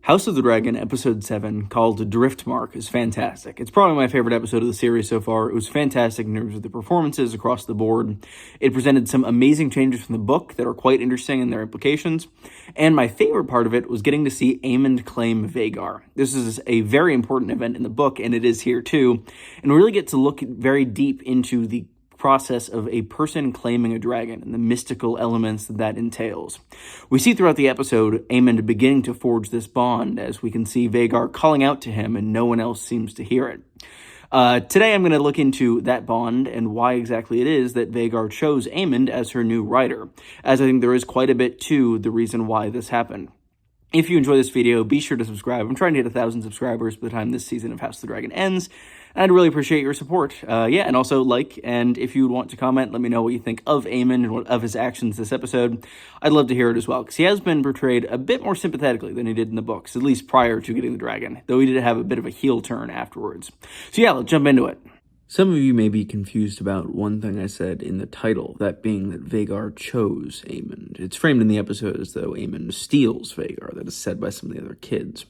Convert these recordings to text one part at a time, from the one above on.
House of the Dragon, Episode 7, called Driftmark, is fantastic. It's probably my favorite episode of the series so far. It was fantastic in terms of the performances across the board. It presented some amazing changes from the book that are quite interesting in their implications. And my favorite part of it was getting to see Aemond claim Vhagar. This is a very important event in the book, and it is here too. And we really get to look very deep into the process of a person claiming a dragon and the mystical elements that entails. We see throughout the episode Aemond beginning to forge this bond, as we can see Vhagar calling out to him and no one else seems to hear it. Today I'm going to look into that bond and why exactly it is that Vhagar chose Aemond as her new rider, as I think there is quite a bit to the reason why this happened. If you enjoy this video, be sure to subscribe. I'm trying to hit 1,000 subscribers by the time this season of House of the Dragon ends. I'd really appreciate your support. And also like, and if you want to comment, let me know what you think of Aemond and of his actions this episode. I'd love to hear it as well, because he has been portrayed a bit more sympathetically than he did in the books, at least prior to getting the dragon, though he did have a bit of a heel turn afterwards. So yeah, let's jump into it. Some of you may be confused about one thing I said in the title, that being that Vhagar chose Aemond. It's framed in the episode as though Aemond steals Vhagar. That is said by some of the other kids.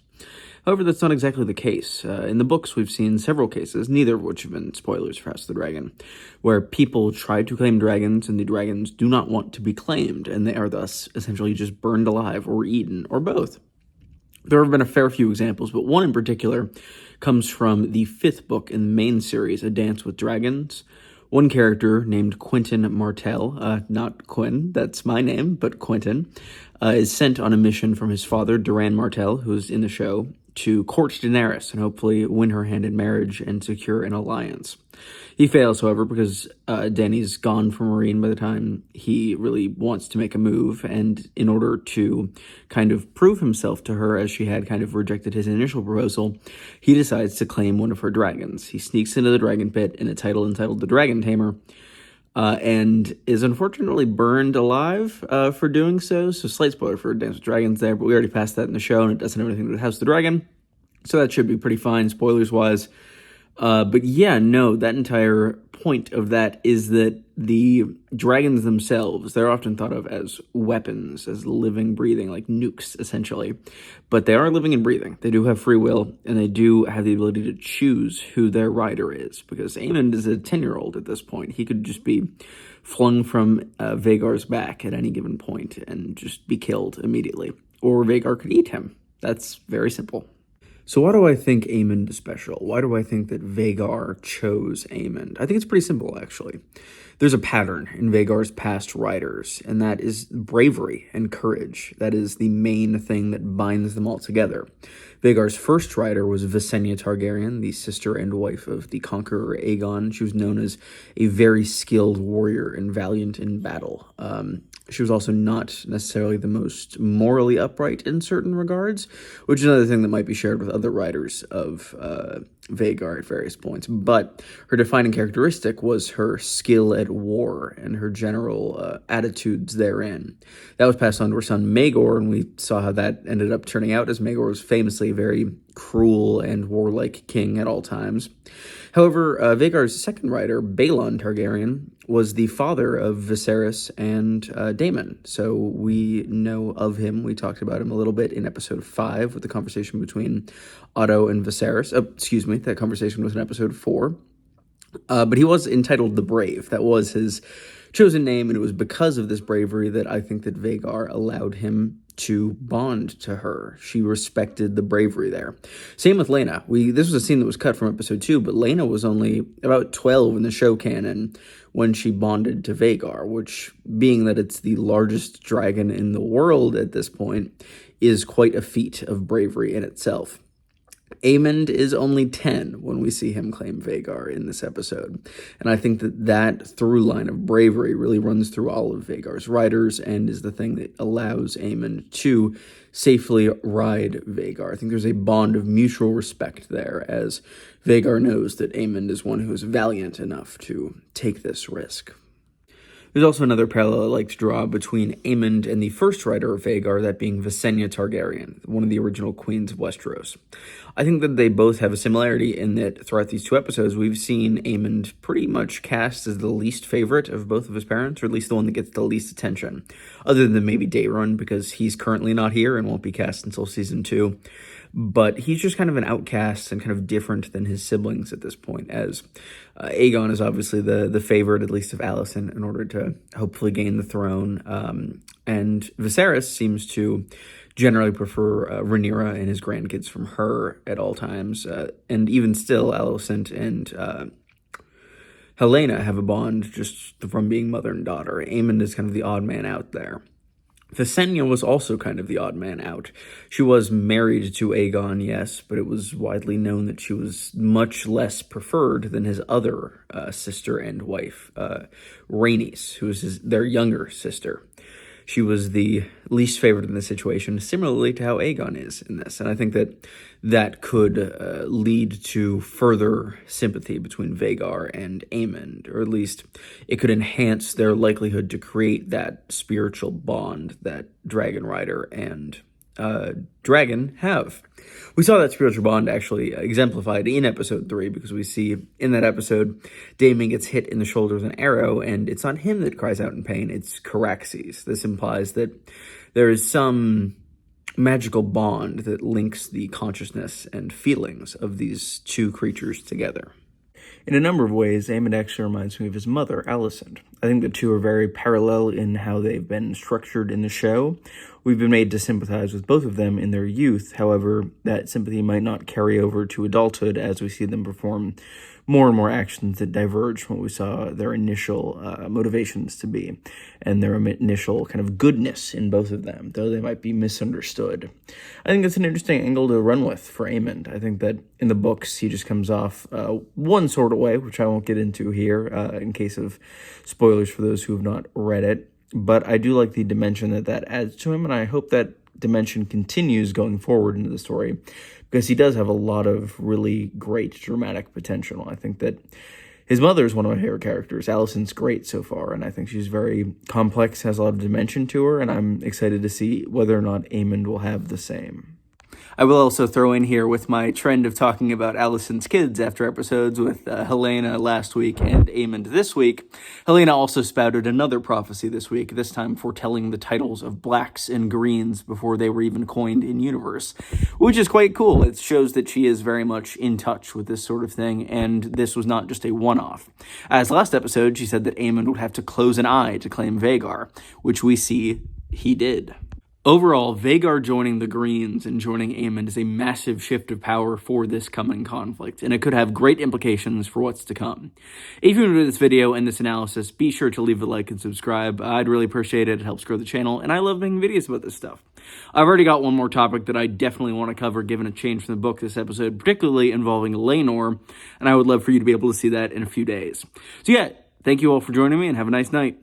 However, that's not exactly the case. In the books, we've seen several cases, neither of which have been spoilers for House of the Dragon, where people try to claim dragons and the dragons do not want to be claimed, and they are thus essentially just burned alive or eaten, or both. There have been a fair few examples, but one in particular comes from the 5th book in the main series, A Dance with Dragons. One character named Quentyn Martell, not Quinn, that's my name, but Quentyn, is sent on a mission from his father, Doran Martell, who's in the show, to court Daenerys and hopefully win her hand in marriage and secure an alliance. He fails, however, because Dany's gone from Meereen by the time he really wants to make a move, and in order to kind of prove himself to her, as she had kind of rejected his initial proposal, he decides to claim one of her dragons. He sneaks into the dragon pit in a title entitled The Dragon Tamer, and is unfortunately burned alive for doing so. So slight spoiler for Dance with Dragons there, but we already passed that in the show, and it doesn't have anything to do with House of the Dragon, so that should be pretty fine, spoilers-wise. But yeah, no, that entire point of that is that the dragons themselves, they're often thought of as weapons, as living, breathing, like nukes, essentially. But they are living and breathing. They do have free will, and they do have the ability to choose who their rider is, because Aemond is a 10-year-old at this point. He could just be flung from Vhagar's back at any given point and just be killed immediately. Or Vhagar could eat him. That's very simple. So why do I think Aemond is special? Why do I think that Vhagar chose Aemond? I think it's pretty simple, actually. There's a pattern in Vhagar's past riders, and that is bravery and courage. That is the main thing that binds them all together. Vhagar's first rider was Visenya Targaryen, the sister and wife of the conqueror Aegon. She was known as a very skilled warrior and valiant in battle. She was also not necessarily the most morally upright in certain regards, which is another thing that might be shared with other writers of Vhagar at various points. But her defining characteristic was her skill at war and her general attitudes therein. That was passed on to her son Maegor, and we saw how that ended up turning out, as Maegor was famously a very cruel and warlike king at all times. However, Vhagar's second rider, Balon Targaryen, was the father of Viserys and Daemon. So we know of him. We talked about him a little bit in episode 5 with the conversation between Otto and Viserys. That conversation was in episode 4. But he was entitled the Brave. That was his chosen name, and it was because of this bravery that I think that Vhagar allowed him to bond to her. She respected the bravery there. Same with Laena. This was a scene that was cut from episode 2, but Laena was only about 12 in the show canon when she bonded to Vhagar, which, being that it's the largest dragon in the world at this point, is quite a feat of bravery in itself. Aemond is only 10 when we see him claim Vhagar in this episode. And I think that through line of bravery really runs through all of Vhagar's riders and is the thing that allows Aemond to safely ride Vhagar. I think there's a bond of mutual respect there, as Vhagar knows that Aemond is one who is valiant enough to take this risk. There's also another parallel I like to draw between Aemond and the first writer of Vhagar, that being Visenya Targaryen, one of the original queens of Westeros. I think that they both have a similarity in that throughout these two episodes, we've seen Aemond pretty much cast as the least favorite of both of his parents, or at least the one that gets the least attention, other than maybe Daeron, because he's currently not here and won't be cast until season 2. But he's just kind of an outcast and kind of different than his siblings at this point, as Aegon is obviously the favorite, at least of Alicent, in order to hopefully gain the throne. And Viserys seems to generally prefer Rhaenyra and his grandkids from her at all times. And even still, Alicent and Helena have a bond just from being mother and daughter. Aemond is kind of the odd man out there. Visenya was also kind of the odd man out. She was married to Aegon, yes, but it was widely known that she was much less preferred than his other sister and wife, Rhaenys, who was their younger sister. She was the least favored in this situation, similarly to how Aegon is in this. And I think that could lead to further sympathy between Vhagar and Aemond, or at least it could enhance their likelihood to create that spiritual bond that Dragon Rider and Dragon have. We saw that spiritual bond actually exemplified in episode 3, because we see in that episode Daemon gets hit in the shoulder with an arrow, and it's not him that cries out in pain, it's Caraxes. This implies that there is some magical bond that links the consciousness and feelings of these two creatures together. In a number of ways, Aemond actually reminds me of his mother, Alicent. I think the two are very parallel in how they've been structured in the show. We've been made to sympathize with both of them in their youth. However, that sympathy might not carry over to adulthood as we see them perform more and more actions that diverge from what we saw their initial motivations to be, and their initial kind of goodness in both of them, though they might be misunderstood. I think that's an interesting angle to run with for Aemond. I think that in the books, he just comes off one sort of way, which I won't get into here in case of spoilers for those who have not read it. But I do like the dimension that adds to him, and I hope that dimension continues going forward into the story, because he does have a lot of really great dramatic potential. I think that his mother is one of my favorite characters. Alicent's great so far, and I think she's very complex, has a lot of dimension to her, and I'm excited to see whether or not Aemond will have the same. I will also throw in here, with my trend of talking about Alicent's kids after episodes with Helena last week and Aemond this week, Helena also spouted another prophecy this week, this time foretelling the titles of blacks and greens before they were even coined in universe, which is quite cool. It shows that she is very much in touch with this sort of thing, and this was not just a one-off. As last episode, she said that Aemond would have to close an eye to claim Vhagar, which we see he did. Overall, Vhagar joining the Greens and joining Aemond is a massive shift of power for this coming conflict, and it could have great implications for what's to come. If you enjoyed this video and this analysis, be sure to leave a like and subscribe. I'd really appreciate it. It helps grow the channel, and I love making videos about this stuff. I've already got one more topic that I definitely want to cover, given a change from the book this episode, particularly involving Laenor, and I would love for you to be able to see that in a few days. So yeah, thank you all for joining me, and have a nice night.